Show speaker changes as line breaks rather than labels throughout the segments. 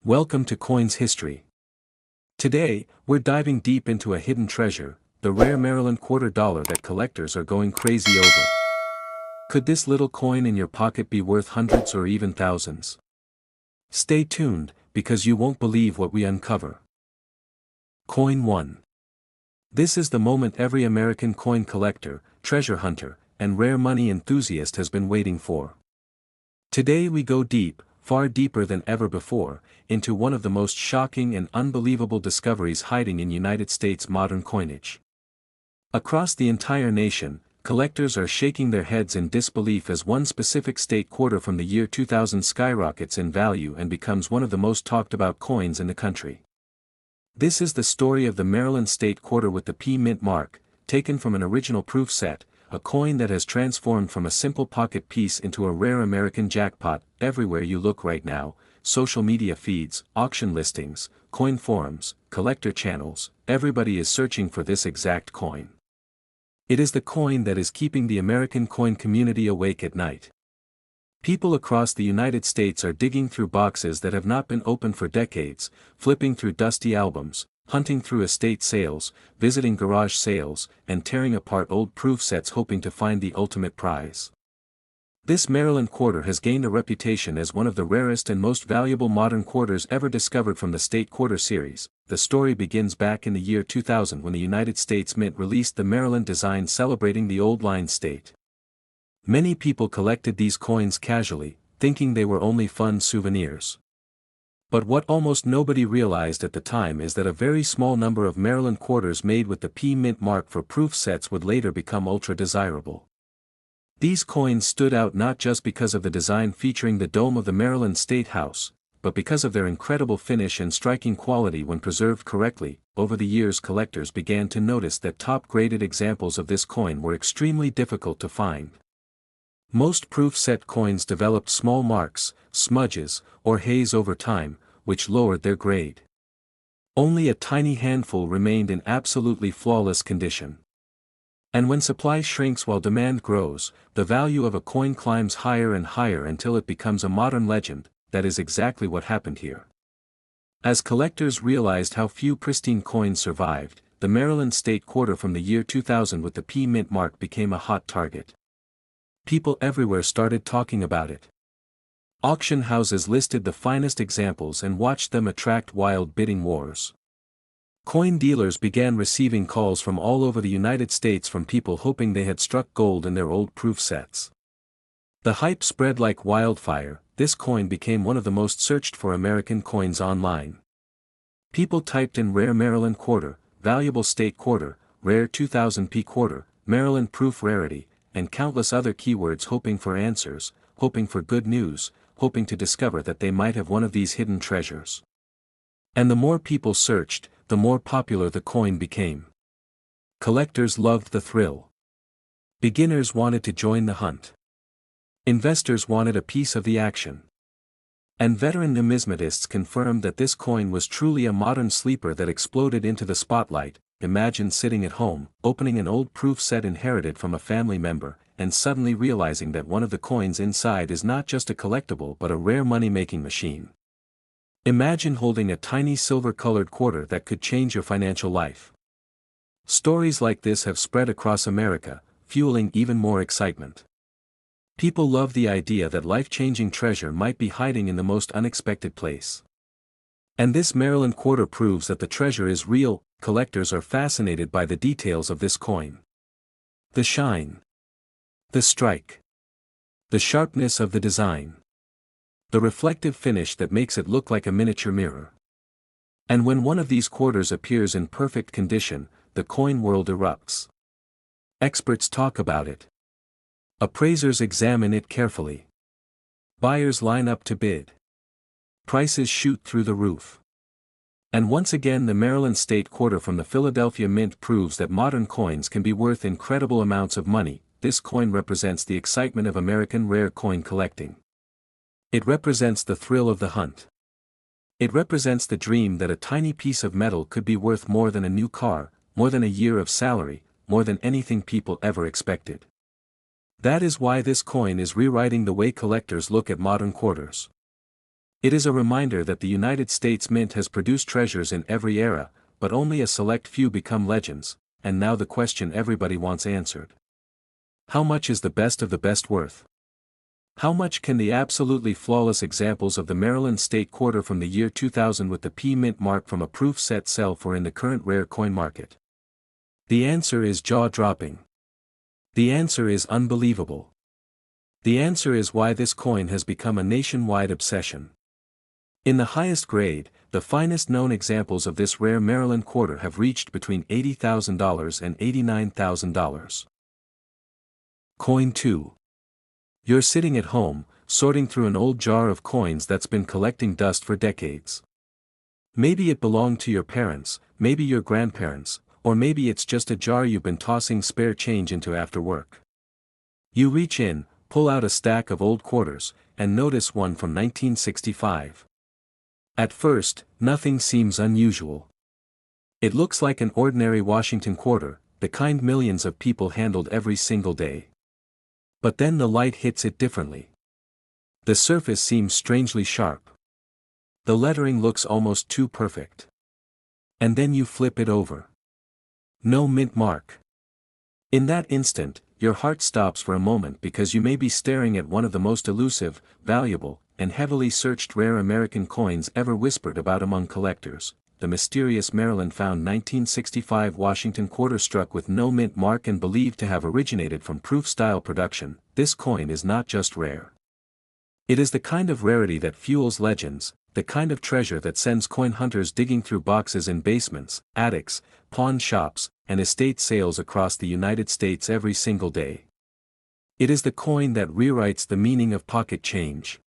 Welcome to Coins History. Today, we're diving deep into a hidden treasure, the rare Maryland quarter dollar that collectors are going crazy over. Could this little coin in your pocket be worth hundreds or even thousands? Stay tuned, because you won't believe what we uncover. Coin 1. This is the moment every American coin collector, treasure hunter, and rare money enthusiast has been waiting for. Today we go deep, far deeper than ever before, into one of the most shocking and unbelievable discoveries hiding in United States modern coinage. Across the entire nation, collectors are shaking their heads in disbelief as one specific state quarter from the year 2000 skyrockets in value and becomes one of the most talked about coins in the country. This is the story of the Maryland state quarter with the P mint mark, taken from an original proof set, a coin that has transformed from a simple pocket piece into a rare American jackpot. Everywhere you look right now, social media feeds, auction listings, coin forums, collector channels, everybody is searching for this exact coin. It is the coin that is keeping the American coin community awake at night. People across the United States are digging through boxes that have not been opened for decades, flipping through dusty albums, hunting through estate sales, visiting garage sales, and tearing apart old proof sets hoping to find the ultimate prize. This Maryland quarter has gained a reputation as one of the rarest and most valuable modern quarters ever discovered from the state quarter series. The story begins back in the year 2000 when the United States Mint released the Maryland design celebrating the old line state. Many people collected these coins casually, thinking they were only fun souvenirs. But what almost nobody realized at the time is that a very small number of Maryland quarters made with the P mint mark for proof sets would later become ultra desirable. These coins stood out not just because of the design featuring the dome of the Maryland State House, but because of their incredible finish and striking quality when preserved correctly. Over the years, collectors began to notice that top-graded examples of this coin were extremely difficult to find. Most proof set coins developed small marks, smudges, or haze over time, which lowered their grade. Only a tiny handful remained in absolutely flawless condition. And when supply shrinks while demand grows, the value of a coin climbs higher and higher until it becomes a modern legend. That is exactly what happened here. As collectors realized how few pristine coins survived, the Maryland state quarter from the year 2000 with the P mint mark became a hot target. People everywhere started talking about it. Auction houses listed the finest examples and watched them attract wild bidding wars. Coin dealers began receiving calls from all over the United States from people hoping they had struck gold in their old proof sets. The hype spread like wildfire. This coin became one of the most searched for American coins online. People typed in rare Maryland quarter, valuable state quarter, rare 2000 P quarter, Maryland proof rarity, and countless other keywords hoping for answers, hoping for good news, hoping to discover that they might have one of these hidden treasures. And the more people searched, the more popular the coin became. Collectors loved the thrill. Beginners wanted to join the hunt. Investors wanted a piece of the action. And veteran numismatists confirmed that this coin was truly a modern sleeper that exploded into the spotlight. Imagine sitting at home, opening an old proof set inherited from a family member, and suddenly realizing that one of the coins inside is not just a collectible but a rare money-making machine. Imagine holding a tiny silver-colored quarter that could change your financial life. Stories like this have spread across America, fueling even more excitement. People love the idea that life-changing treasure might be hiding in the most unexpected place. And this Maryland quarter proves that the treasure is real. Collectors are fascinated by the details of this coin. The shine. The strike. The sharpness of the design. The reflective finish that makes it look like a miniature mirror. And when one of these quarters appears in perfect condition, the coin world erupts. Experts talk about it. Appraisers examine it carefully. Buyers line up to bid. Prices shoot through the roof. And once again the Maryland state quarter from the Philadelphia Mint proves that modern coins can be worth incredible amounts of money. This coin represents the excitement of American rare coin collecting. It represents the thrill of the hunt. It represents the dream that a tiny piece of metal could be worth more than a new car, more than a year of salary, more than anything people ever expected. That is why this coin is rewriting the way collectors look at modern quarters. It is a reminder that the United States Mint has produced treasures in every era, but only a select few become legends, and now the question everybody wants answered. How much is the best of the best worth? How much can the absolutely flawless examples of the Maryland State Quarter from the year 2000 with the P Mint mark from a proof set sell for in the current rare coin market? The answer is jaw-dropping. The answer is unbelievable. The answer is why this coin has become a nationwide obsession. In the highest grade, the finest known examples of this rare Maryland quarter have reached between $80,000 and $89,000. Coin 2. You're sitting at home, sorting through an old jar of coins that's been collecting dust for decades. Maybe it belonged to your parents, maybe your grandparents, or maybe it's just a jar you've been tossing spare change into after work. You reach in, pull out a stack of old quarters, and notice one from 1965. At first, nothing seems unusual. It looks like an ordinary Washington quarter, the kind millions of people handled every single day. But then the light hits it differently. The surface seems strangely sharp. The lettering looks almost too perfect. And then you flip it over. No mint mark. In that instant, your heart stops for a moment because you may be staring at one of the most elusive, valuable, and heavily searched rare American coins ever whispered about among collectors, the mysterious Maryland found 1965 Washington quarter struck with no mint mark and believed to have originated from proof-style production. This coin is not just rare. It is the kind of rarity that fuels legends, the kind of treasure that sends coin hunters digging through boxes in basements, attics, pawn shops, and estate sales across the United States every single day. It is the coin that rewrites the meaning of pocket change.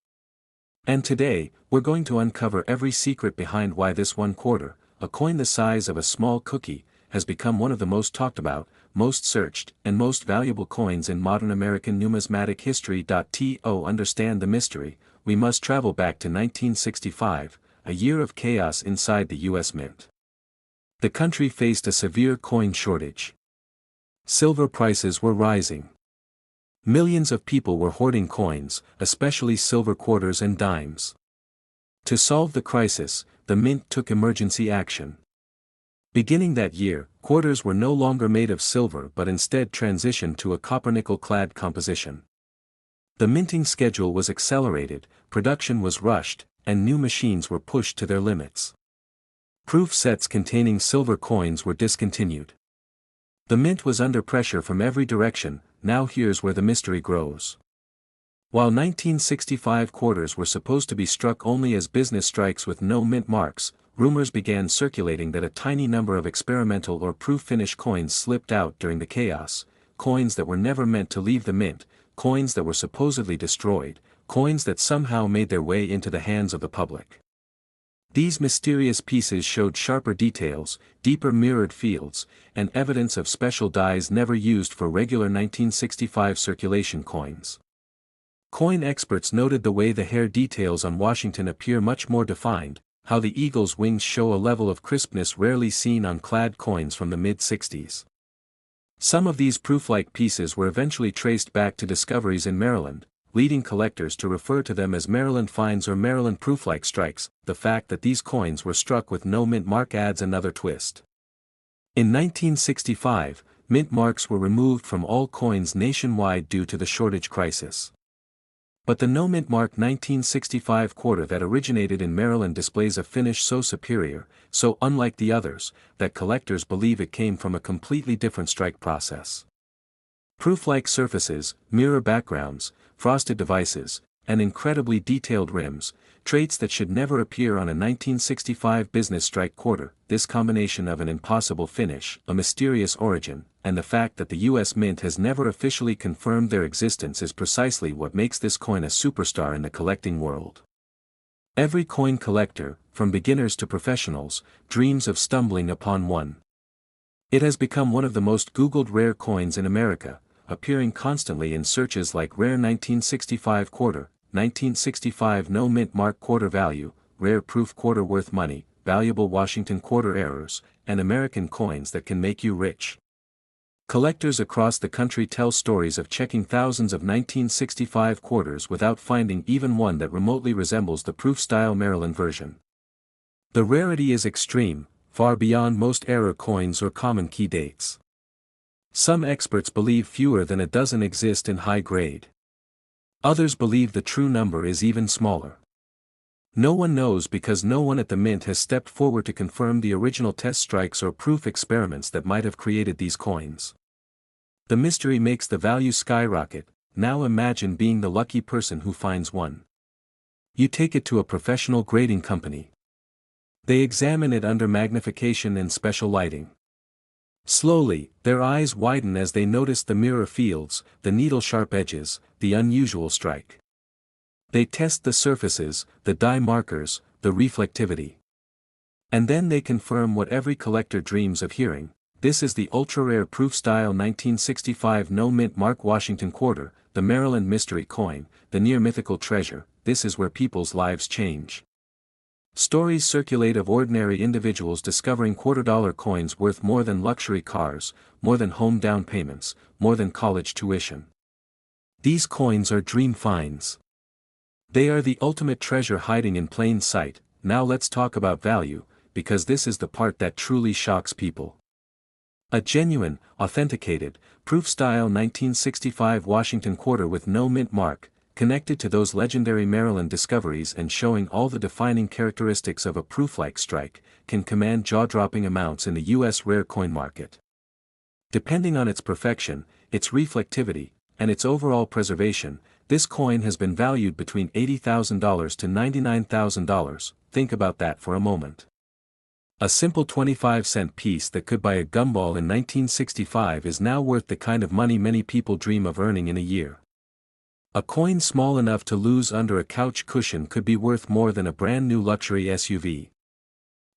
And today, we're going to uncover every secret behind why this one quarter, a coin the size of a small cookie, has become one of the most talked about, most searched, and most valuable coins in modern American numismatic history. To understand the mystery, we must travel back to 1965, a year of chaos inside the U.S. Mint. The country faced a severe coin shortage. Silver prices were rising. Millions of people were hoarding coins, especially silver quarters and dimes. To solve the crisis, the Mint took emergency action. Beginning that year, quarters were no longer made of silver but instead transitioned to a copper-nickel-clad composition. The minting schedule was accelerated, production was rushed, and new machines were pushed to their limits. Proof sets containing silver coins were discontinued. The Mint was under pressure from every direction. Now here's where the mystery grows. While 1965 quarters were supposed to be struck only as business strikes with no mint marks, rumors began circulating that a tiny number of experimental or proof finish coins slipped out during the chaos, coins that were never meant to leave the mint, coins that were supposedly destroyed, coins that somehow made their way into the hands of the public. These mysterious pieces showed sharper details, deeper mirrored fields, and evidence of special dyes never used for regular 1965 circulation coins. Coin experts noted the way the hair details on Washington appear much more defined, how the eagle's wings show a level of crispness rarely seen on clad coins from the mid-60s. Some of these proof-like pieces were eventually traced back to discoveries in Maryland, leading collectors to refer to them as Maryland finds or Maryland proof-like strikes. The fact that these coins were struck with no mint mark adds another twist. In 1965, mint marks were removed from all coins nationwide due to the shortage crisis. But the no mint mark 1965 quarter that originated in Maryland displays a finish so superior, so unlike the others, that collectors believe it came from a completely different strike process. Proof-like surfaces, mirror backgrounds, frosted devices, and incredibly detailed rims, traits that should never appear on a 1965 business strike quarter. This combination of an impossible finish, a mysterious origin, and the fact that the U.S. Mint has never officially confirmed their existence is precisely what makes this coin a superstar in the collecting world. Every coin collector, from beginners to professionals, dreams of stumbling upon one. It has become one of the most Googled rare coins in America, appearing constantly in searches like rare 1965 quarter, 1965 no mint mark quarter value, rare proof quarter worth money, valuable Washington quarter errors, and American coins that can make you rich. Collectors across the country tell stories of checking thousands of 1965 quarters without finding even one that remotely resembles the proof-style Maryland version. The rarity is extreme, far beyond most error coins or common key dates. Some experts believe fewer than a dozen exist in high grade. Others believe the true number is even smaller. No one knows because no one at the mint has stepped forward to confirm the original test strikes or proof experiments that might have created these coins. The mystery makes the value skyrocket. Now imagine being the lucky person who finds one. You take it to a professional grading company. They examine it under magnification and special lighting. Slowly, their eyes widen as they notice the mirror fields, the needle-sharp edges, the unusual strike. They test the surfaces, the dye markers, the reflectivity. And then they confirm what every collector dreams of hearing: this is the ultra-rare proof-style 1965 no-mint mark Washington quarter, the Maryland mystery coin, the near-mythical treasure. This is where people's lives change. Stories circulate of ordinary individuals discovering quarter-dollar coins worth more than luxury cars, more than home down payments, more than college tuition. These coins are dream finds. They are the ultimate treasure hiding in plain sight. Now let's talk about value, because this is the part that truly shocks people. A genuine, authenticated, proof-style 1965 Washington quarter with no mint mark, connected to those legendary Maryland discoveries and showing all the defining characteristics of a proof-like strike, can command jaw-dropping amounts in the U.S. rare coin market. Depending on its perfection, its reflectivity, and its overall preservation, this coin has been valued between $80,000 to $99,000. Think about that for a moment. A simple 25-cent piece that could buy a gumball in 1965 is now worth the kind of money many people dream of earning in a year. A coin small enough to lose under a couch cushion could be worth more than a brand new luxury SUV.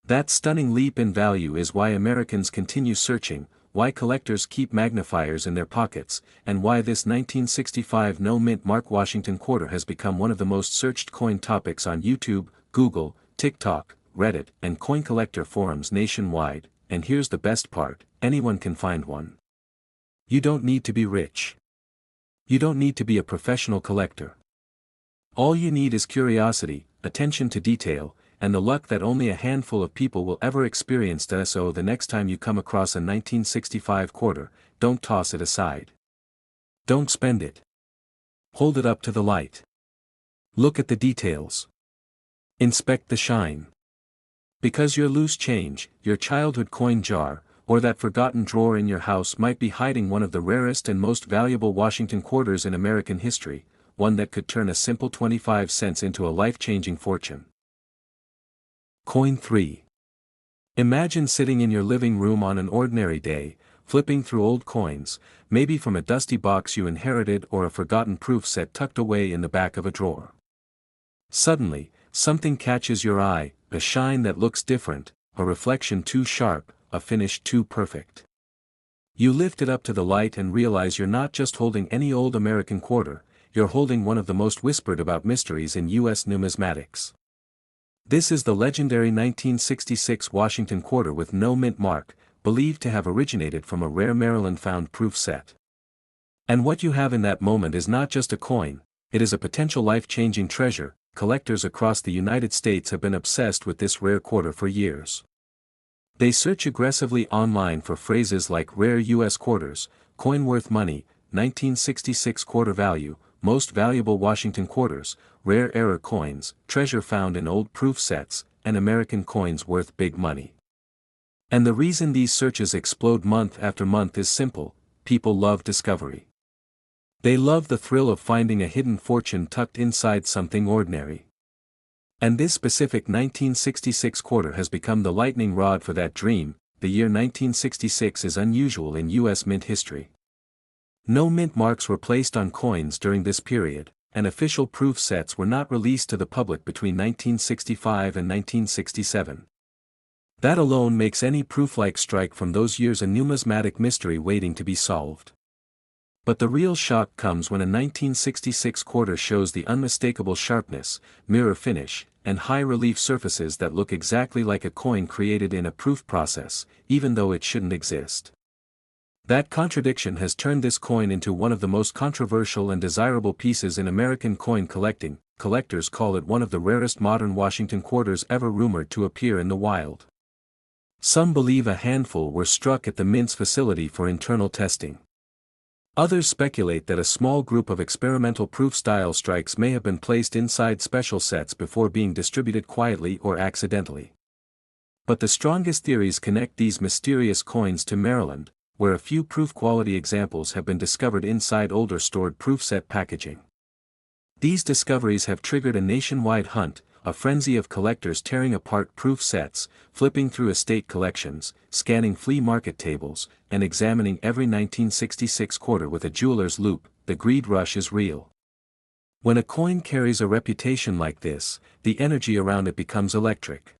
That stunning leap in value is why Americans continue searching, why collectors keep magnifiers in their pockets, and why this 1965 no-mint mark Washington quarter has become one of the most searched coin topics on YouTube, Google, TikTok, Reddit, and coin collector forums nationwide. And here's the best part: anyone can find one. You don't need to be rich. You don't need to be a professional collector. All you need is curiosity, attention to detail, and the luck that only a handful of people will ever experience. So the next time you come across a 1965 quarter, don't toss it aside. Don't spend it. Hold it up to the light. Look at the details. Inspect the shine. Because your loose change, your childhood coin jar, or that forgotten drawer in your house might be hiding one of the rarest and most valuable Washington quarters in American history, one that could turn a simple 25 cents into a life-changing fortune. Coin 3. Imagine sitting in your living room on an ordinary day, flipping through old coins, maybe from a dusty box you inherited or a forgotten proof set tucked away in the back of a drawer. Suddenly, something catches your eye, a shine that looks different, a reflection too sharp, a finish too perfect. You lift it up to the light and realize you're not just holding any old American quarter, you're holding one of the most whispered about mysteries in U.S. numismatics. This is the legendary 1966 Washington quarter with no mint mark, believed to have originated from a rare Maryland found proof set. And what you have in that moment is not just a coin, it is a potential life-changing treasure. Collectors across the United States have been obsessed with this rare quarter for years. They search aggressively online for phrases like rare U.S. quarters, coin worth money, 1966 quarter value, most valuable Washington quarters, rare error coins, treasure found in old proof sets, and American coins worth big money. And the reason these searches explode month after month is simple: people love discovery. They love the thrill of finding a hidden fortune tucked inside something ordinary. And this specific 1966 quarter has become the lightning rod for that dream. The year 1966 is unusual in U.S. mint history. No mint marks were placed on coins during this period, and official proof sets were not released to the public between 1965 and 1967. That alone makes any proof-like strike from those years a numismatic mystery waiting to be solved. But the real shock comes when a 1966 quarter shows the unmistakable sharpness, mirror finish, and high-relief surfaces that look exactly like a coin created in a proof process, even though it shouldn't exist. That contradiction has turned this coin into one of the most controversial and desirable pieces in American coin collecting. Collectors call it one of the rarest modern Washington quarters ever rumored to appear in the wild. Some believe a handful were struck at the Mint's facility for internal testing. Others speculate that a small group of experimental proof-style strikes may have been placed inside special sets before being distributed quietly or accidentally. But the strongest theories connect these mysterious coins to Maryland, where a few proof-quality examples have been discovered inside older stored proof set packaging. These discoveries have triggered a nationwide hunt, a frenzy of collectors tearing apart proof sets, flipping through estate collections, scanning flea market tables, and examining every 1966 quarter with a jeweler's loupe. The greed rush is real. When a coin carries a reputation like this, the energy around it becomes electric.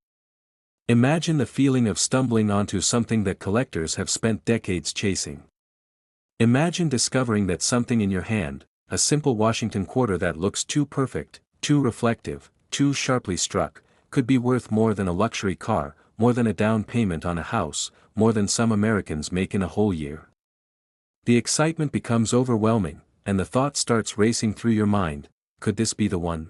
Imagine the feeling of stumbling onto something that collectors have spent decades chasing. Imagine discovering that something in your hand, a simple Washington quarter that looks too perfect, too reflective, too sharply struck, could be worth more than a luxury car, more than a down payment on a house, more than some Americans make in a whole year. The excitement becomes overwhelming, and the thought starts racing through your mind: could this be the one?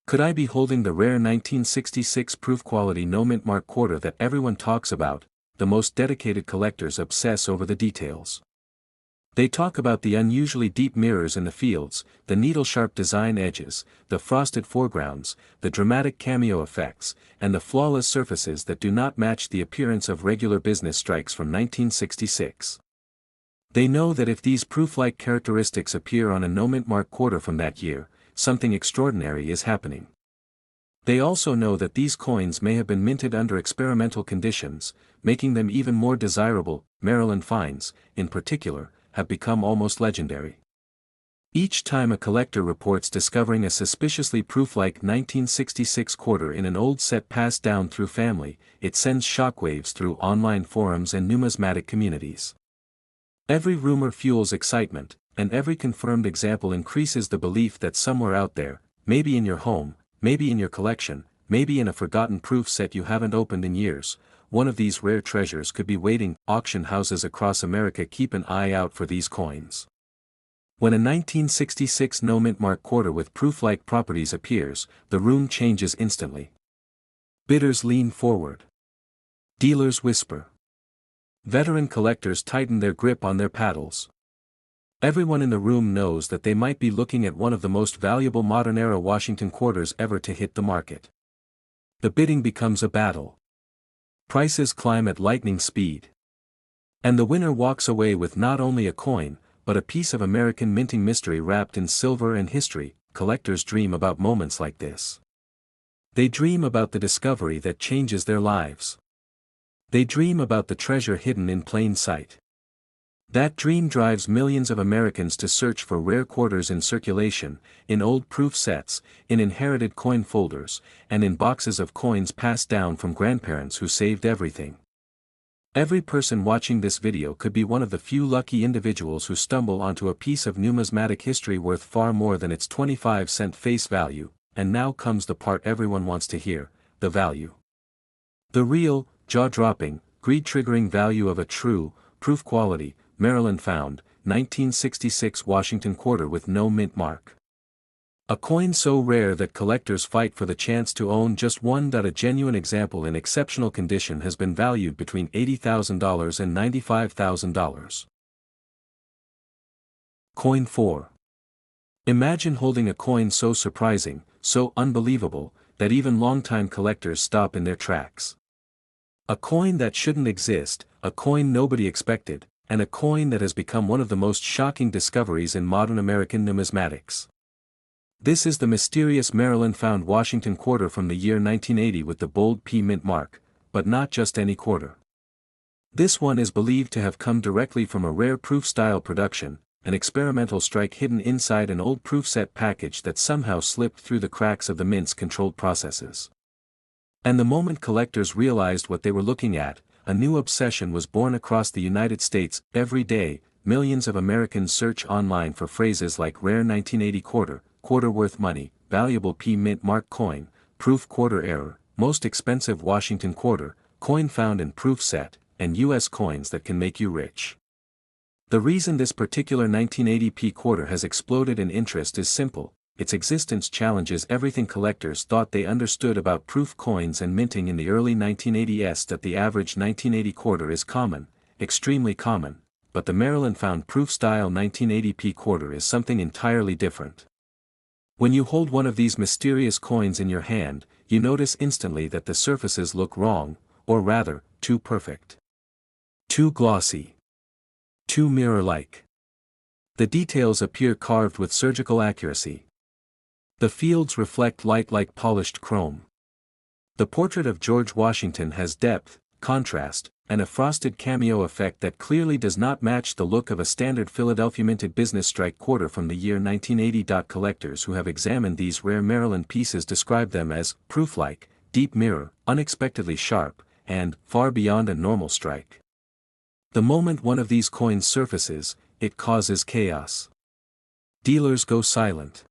Could I be holding the rare 1966 proof-quality no-mint mark quarter that everyone talks about? The most dedicated collectors obsess over the details. They talk about the unusually deep mirrors in the fields, the needle-sharp design edges, the frosted foregrounds, the dramatic cameo effects, and the flawless surfaces that do not match the appearance of regular business strikes from 1966. They know that if these proof-like characteristics appear on a no-mint mark quarter from that year, something extraordinary is happening. They also know that these coins may have been minted under experimental conditions, making them even more desirable. Maryland finds, in particular, have become almost legendary. Each time a collector reports discovering a suspiciously proof-like 1966 quarter in an old set passed down through family, it sends shockwaves through online forums and numismatic communities. Every rumor fuels excitement, and every confirmed example increases the belief that somewhere out there, maybe in your home, maybe in your collection, maybe in a forgotten proof set you haven't opened in years, one of these rare treasures could be waiting. Auction houses across America keep an eye out for these coins. When a 1966 no-mint mark quarter with proof-like properties appears, the room changes instantly. Bidders lean forward. Dealers whisper. Veteran collectors tighten their grip on their paddles. Everyone in the room knows that they might be looking at one of the most valuable modern-era Washington quarters ever to hit the market. The bidding becomes a battle. Prices climb at lightning speed. And the winner walks away with not only a coin, but a piece of American minting mystery wrapped in silver and history. Collectors dream about moments like this. They dream about the discovery that changes their lives. They dream about the treasure hidden in plain sight. That dream drives millions of Americans to search for rare quarters in circulation, in old proof sets, in inherited coin folders, and in boxes of coins passed down from grandparents who saved everything. Every person watching this video could be one of the few lucky individuals who stumble onto a piece of numismatic history worth far more than its 25-cent face value. And now comes the part everyone wants to hear: the value. The real, jaw-dropping, greed-triggering value of a true, proof-quality, Maryland found, 1966 Washington quarter with no mint mark. A coin so rare that collectors fight for the chance to own just one. A genuine example in exceptional condition has been valued between $80,000 and $95,000. Coin 4. Imagine holding a coin so surprising, so unbelievable, that even longtime collectors stop in their tracks. A coin that shouldn't exist, a coin nobody expected, and a coin that has become one of the most shocking discoveries in modern American numismatics. This is the mysterious Maryland found Washington quarter from the year 1980 with the bold P mint mark, but not just any quarter. This one is believed to have come directly from a rare proof-style production, an experimental strike hidden inside an old proof set package that somehow slipped through the cracks of the mint's controlled processes. And the moment collectors realized what they were looking at, a new obsession was born across the United States. Every day, millions of Americans search online for phrases like rare 1980 quarter, quarter worth money, valuable P mint mark coin, proof quarter error, most expensive Washington quarter, coin found in proof set, and U.S. coins that can make you rich. The reason this particular 1980p quarter has exploded in interest is simple: its existence challenges everything collectors thought they understood about proof coins and minting in the early 1980s. That the average 1980 quarter is common, extremely common, but the Maryland found proof-style 1980p quarter is something entirely different. When you hold one of these mysterious coins in your hand, you notice instantly that the surfaces look wrong, or rather, too perfect. Too glossy. Too mirror-like. The details appear carved with surgical accuracy. The fields reflect light like polished chrome. The portrait of George Washington has depth, contrast, and a frosted cameo effect that clearly does not match the look of a standard Philadelphia minted business strike quarter from the year 1980. Collectors who have examined these rare Maryland pieces describe them as proof-like, deep mirror, unexpectedly sharp, and far beyond a normal strike. The moment one of these coins surfaces, it causes chaos. Dealers go silent.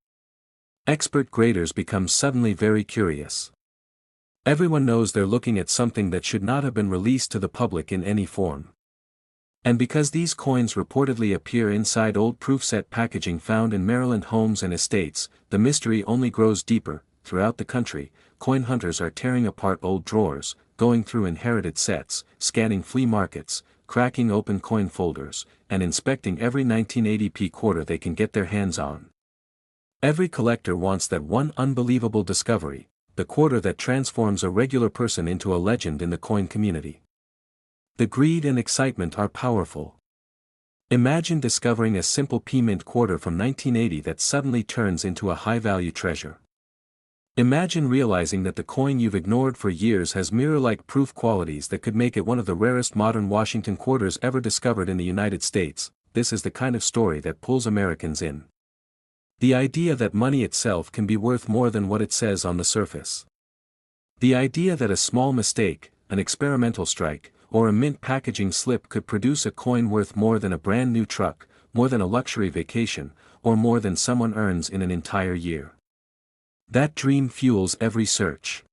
Expert graders become suddenly very curious. Everyone knows they're looking at something that should not have been released to the public in any form. And because these coins reportedly appear inside old proof set packaging found in Maryland homes and estates, the mystery only grows deeper. Throughout the country, coin hunters are tearing apart old drawers, going through inherited sets, scanning flea markets, cracking open coin folders, and inspecting every 1980p quarter they can get their hands on. Every collector wants that one unbelievable discovery, the quarter that transforms a regular person into a legend in the coin community. The greed and excitement are powerful. Imagine discovering a simple P-mint quarter from 1980 that suddenly turns into a high-value treasure. Imagine realizing that the coin you've ignored for years has mirror-like proof qualities that could make it one of the rarest modern Washington quarters ever discovered in the United States. This is the kind of story that pulls Americans in. The idea that money itself can be worth more than what it says on the surface. The idea that a small mistake, an experimental strike, or a mint packaging slip could produce a coin worth more than a brand new truck, more than a luxury vacation, or more than someone earns in an entire year. That dream fuels every search.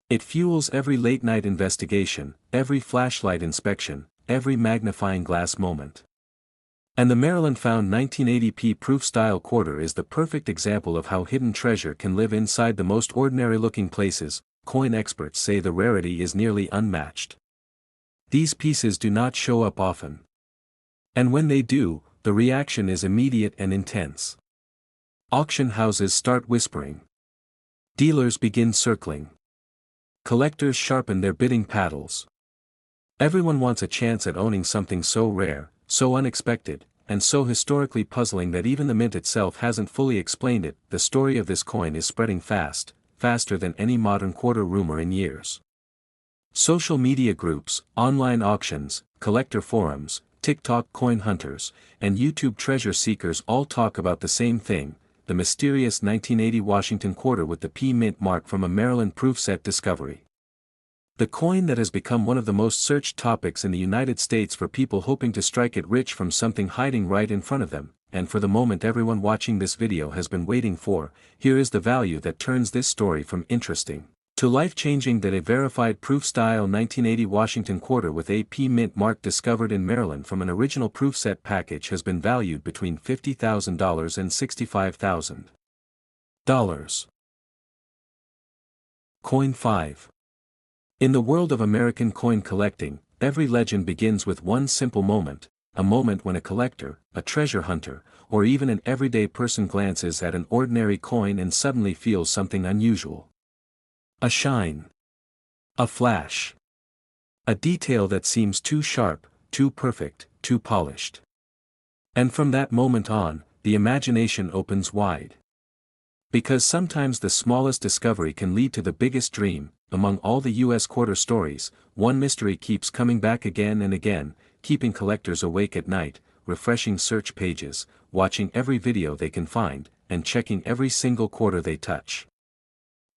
It fuels every late-night investigation, every flashlight inspection, every magnifying glass moment. And the Maryland found 1980p proof-style quarter is the perfect example of how hidden treasure can live inside the most ordinary-looking places. Coin experts say the rarity is nearly unmatched. These pieces do not show up often. And when they do, the reaction is immediate and intense. Auction houses start whispering. Dealers begin circling. Collectors sharpen their bidding paddles. Everyone wants a chance at owning something so rare, so unexpected, and so historically puzzling that even the mint itself hasn't fully explained it. The story of this coin is spreading fast, faster than any modern quarter rumor in years. Social media groups, online auctions, collector forums, TikTok coin hunters, and YouTube treasure seekers all talk about the same thing: the mysterious 1980 Washington quarter with the P mint mark from a Maryland proof set discovery. The coin that has become one of the most searched topics in the United States for people hoping to strike it rich from something hiding right in front of them, and for the moment everyone watching this video has been waiting for. Here is the value that turns this story from interesting to life-changing: that a verified proof-style 1980 Washington quarter with a P mint mark discovered in Maryland from an original proof set package has been valued between $50,000 and $65,000. Coin 5. In the world of American coin collecting, every legend begins with one simple moment, a moment when a collector, a treasure hunter, or even an everyday person glances at an ordinary coin and suddenly feels something unusual. A shine. A flash. A detail that seems too sharp, too perfect, too polished. And from that moment on, the imagination opens wide. Because sometimes the smallest discovery can lead to the biggest dream. Among all the U.S. quarter stories, one mystery keeps coming back again and again, keeping collectors awake at night, refreshing search pages, watching every video they can find, and checking every single quarter they touch.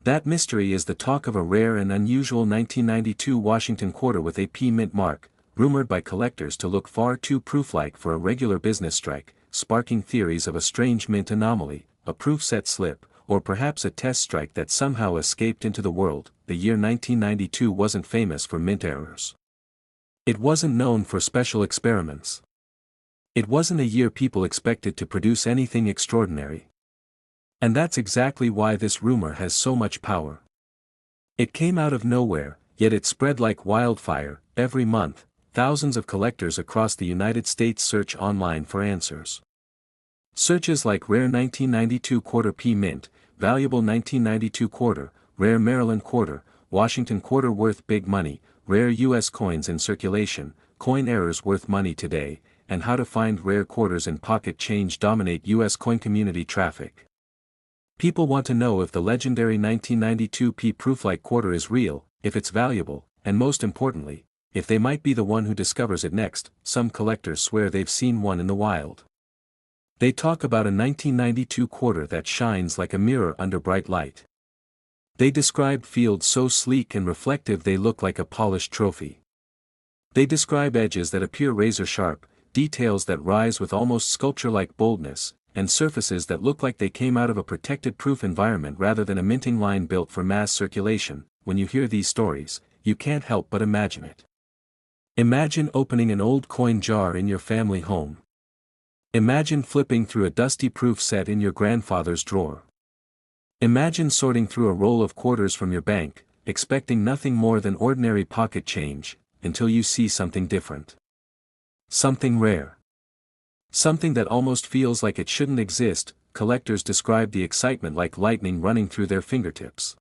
That mystery is the talk of a rare and unusual 1992 Washington quarter with a P mint mark, rumored by collectors to look far too proof-like for a regular business strike, sparking theories of a strange mint anomaly, a proof set slip, or perhaps a test strike that somehow escaped into the world. The year 1992 wasn't famous for mint errors. It wasn't known for special experiments. It wasn't a year people expected to produce anything extraordinary. And that's exactly why this rumor has so much power. It came out of nowhere, yet it spread like wildfire. Every month, thousands of collectors across the United States search online for answers. Searches like rare 1992 quarter P mint, valuable 1992 quarter, rare Maryland quarter, Washington quarter worth big money, rare U.S. coins in circulation, coin errors worth money today, and how to find rare quarters in pocket change dominate U.S. coin community traffic. People want to know if the legendary 1992 P proof-like quarter is real, if it's valuable, and most importantly, if they might be the one who discovers it next. Some collectors swear they've seen one in the wild. They talk about a 1992 quarter that shines like a mirror under bright light. They describe fields so sleek and reflective they look like a polished trophy. They describe edges that appear razor-sharp, details that rise with almost sculpture-like boldness, and surfaces that look like they came out of a protected proof environment rather than a minting line built for mass circulation. When you hear these stories, you can't help but imagine it. Imagine opening an old coin jar in your family home. Imagine flipping through a dusty proof set in your grandfather's drawer. Imagine sorting through a roll of quarters from your bank, expecting nothing more than ordinary pocket change, until you see something different. Something rare. Something that almost feels like it shouldn't exist. Collectors describe the excitement like lightning running through their fingertips.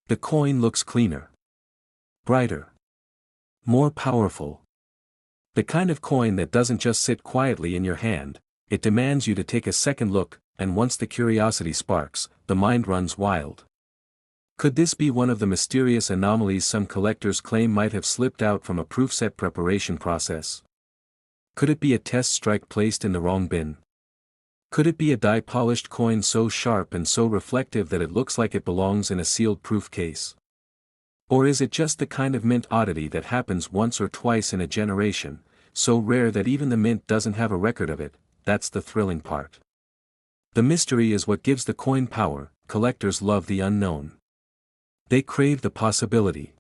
The coin looks cleaner, brighter, more powerful. The kind of coin that doesn't just sit quietly in your hand, it demands you to take a second look, and once the curiosity sparks, the mind runs wild. Could this be one of the mysterious anomalies some collectors claim might have slipped out from a proof set preparation process? Could it be a test strike placed in the wrong bin? Could it be a dye-polished coin so sharp and so reflective that it looks like it belongs in a sealed proof case? Or is it just the kind of mint oddity that happens once or twice in a generation, so rare that even the mint doesn't have a record of it? That's the thrilling part. The mystery is what gives the coin power. Collectors love the unknown. They crave the possibility.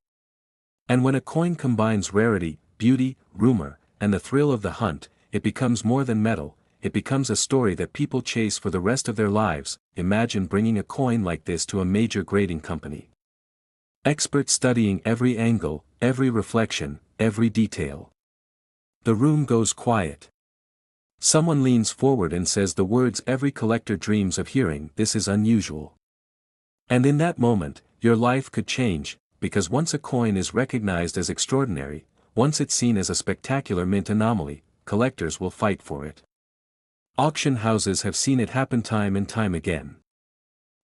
And when a coin combines rarity, beauty, rumor, and the thrill of the hunt, it becomes more than metal. It becomes a story that people chase for the rest of their lives. Imagine bringing a coin like this to a major grading company. Experts studying every angle, every reflection, every detail. The room goes quiet. Someone leans forward and says the words every collector dreams of hearing: "This is unusual." And in that moment, your life could change, because once a coin is recognized as extraordinary, once it's seen as a spectacular mint anomaly, collectors will fight for it. Auction houses have seen it happen time and time again.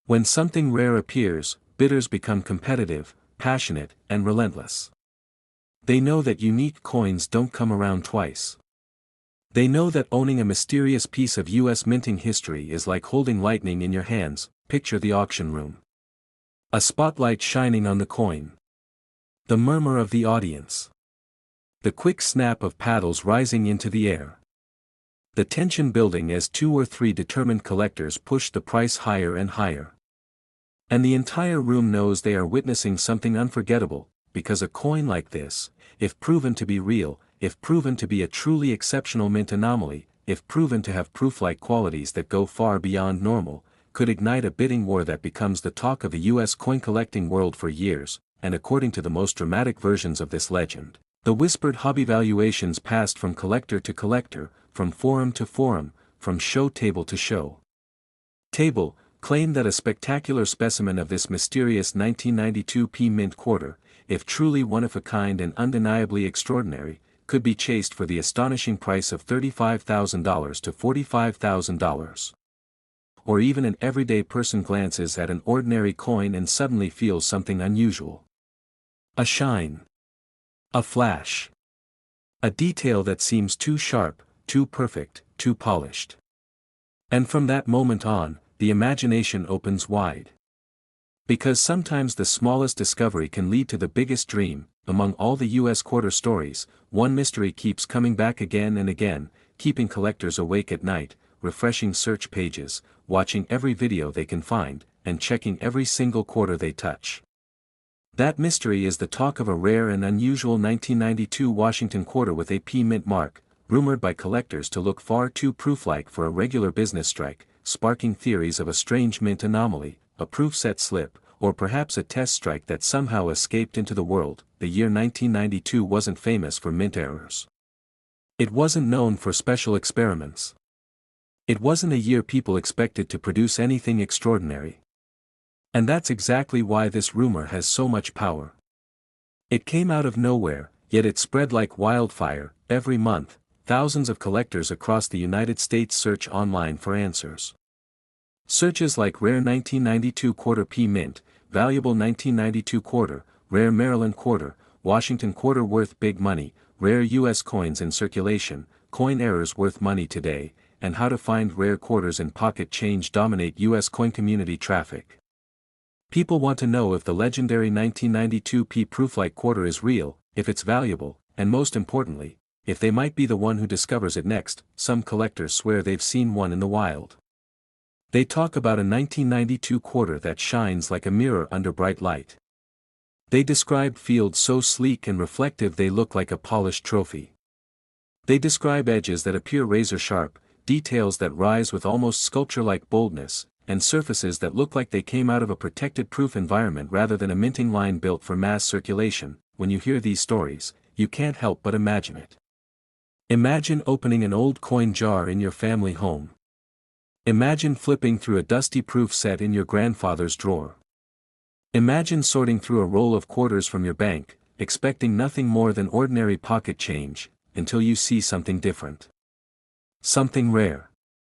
When something rare appears, bidders become competitive, passionate, and relentless. They know that unique coins don't come around twice. They know that owning a mysterious piece of U.S. minting history is like holding lightning in your hands. Picture the auction room. A spotlight shining on the coin. The murmur of the audience. The quick snap of paddles rising into the air. The tension building as 2 or 3 determined collectors push the price higher and higher. And the entire room knows they are witnessing something unforgettable, because a coin like this, if proven to be real, if proven to be a truly exceptional mint anomaly, if proven to have proof-like qualities that go far beyond normal, could ignite a bidding war that becomes the talk of the U.S. coin collecting world for years. And according to the most dramatic versions of this legend, the whispered hobby valuations passed from collector to collector, from forum to forum, from show table to show table, claim that a spectacular specimen of this mysterious 1992 P mint quarter, if truly one of a kind and undeniably extraordinary, could be chased for the astonishing price of $35,000 to $45,000. Or even an everyday person glances at an ordinary coin and suddenly feels something unusual. A shine. A flash. A detail that seems too sharp, too perfect, too polished. And from that moment on, the imagination opens wide. Because sometimes the smallest discovery can lead to the biggest dream. Among all the U.S. quarter stories, one mystery keeps coming back again and again, keeping collectors awake at night, refreshing search pages, watching every video they can find, and checking every single quarter they touch. That mystery is the talk of a rare and unusual 1992 Washington quarter with a P mint mark, rumored by collectors to look far too proof-like for a regular business strike, sparking theories of a strange mint anomaly, a proof set slip, or perhaps a test strike that somehow escaped into the world. The year 1992 wasn't famous for mint errors. It wasn't known for special experiments. It wasn't a year people expected to produce anything extraordinary. And that's exactly why this rumor has so much power. It came out of nowhere, yet it spread like wildfire. Every month, thousands of collectors across the United States search online for answers. Searches like rare 1992 quarter P mint, valuable 1992 quarter, rare Maryland quarter, Washington quarter worth big money, rare U.S. coins in circulation, coin errors worth money today, and how to find rare quarters in pocket change dominate U.S. coin community traffic. People want to know if the legendary 1992 P proof-like quarter is real, if it's valuable, and most importantly, if they might be the one who discovers it next. Some collectors swear they've seen one in the wild. They talk about a 1992 quarter that shines like a mirror under bright light. They describe fields so sleek and reflective they look like a polished trophy. They describe edges that appear razor-sharp, details that rise with almost sculpture-like boldness, and surfaces that look like they came out of a protected proof environment rather than a minting line built for mass circulation. When you hear these stories, you can't help but imagine it. Imagine opening an old coin jar in your family home. Imagine flipping through a dusty proof set in your grandfather's drawer. Imagine sorting through a roll of quarters from your bank, expecting nothing more than ordinary pocket change, until you see something different. Something rare.